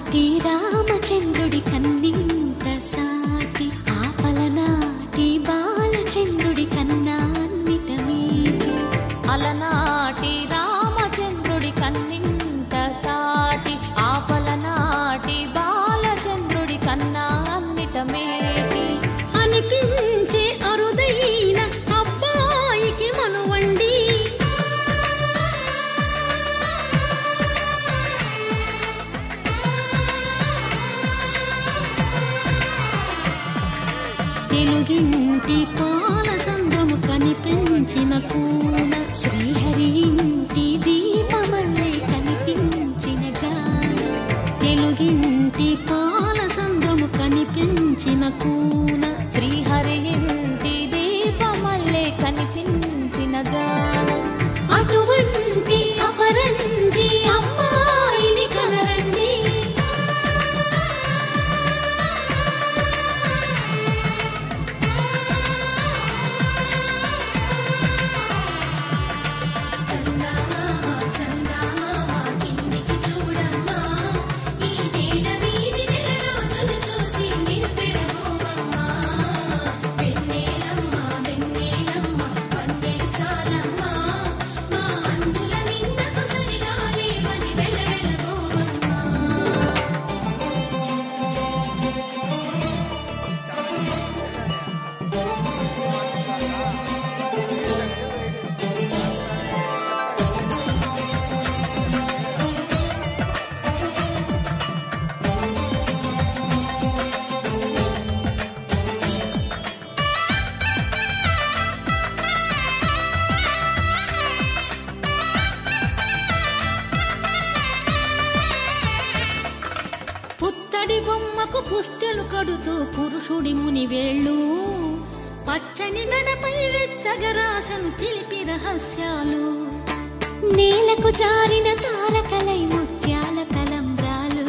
అలనాటి రామచంద్రుడి కన్నింత సాటి ఆపలనాటి బాలచంద్రుడి కన్నా అన్నిట మీటి అలనాటి రామచంద్రుడి కన్నింత సాటి ఆపలనాటి బాలచంద్రుడి కన్నా అన్నిట మేటి అనిపించే అరుదైన అబ్బాయికి మనువండి తెలుగింటి పాల సంద్రము కనిపించిన కూన శ్రీహరి ఇంటి దీపమల్లే కనిపించిన జాన తెలుగింటి పాల సంద్రము కనిపించిన కూన శ్రీహరి ఇంటి దీపమల్లే కనిపించిన జాన అటువంటి అపరంజి అమ్మాయిని కనరండి పుత్తడి బొమ్మకు పుస్తెలు కడుతూ పురుషుడి ముని వేళ్ళు పచ్చని నడపై వెచ్చగరాసను చిలిపి రహస్యాలు నేలకు జారిన తారకలై ముత్యాల తలంబ్రాలు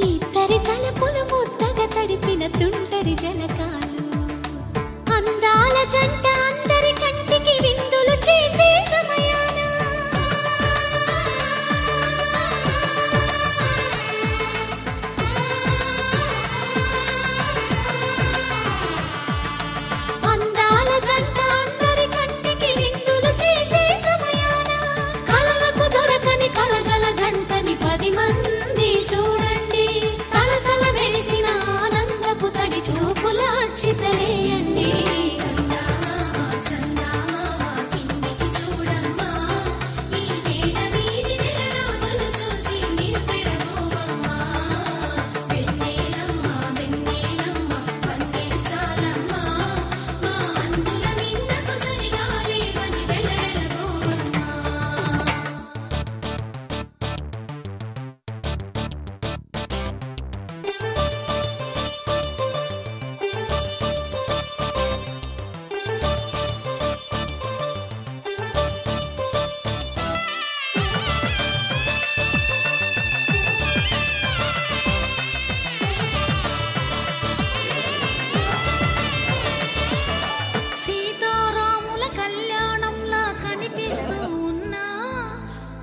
ఇద్దరి తలపులు ముద్దగా తడిపిన తుంటరి జలకాలు అందాల జంట అందరి కంటికి విందులు చేసే సమయాన చితలేయండి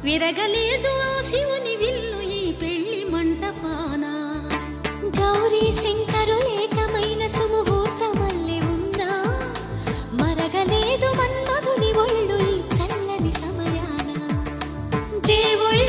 విరగలేదు శివుని విల్లు ఈ పెళ్లి మంటపాన గౌరీ శంకరులేకమైన సుముహూర్తమల్లె ఉన్నా మరగలేదు మన్మధుని ఒళ్ళు ఈ చల్లని సమయాన దేవుళ్ళ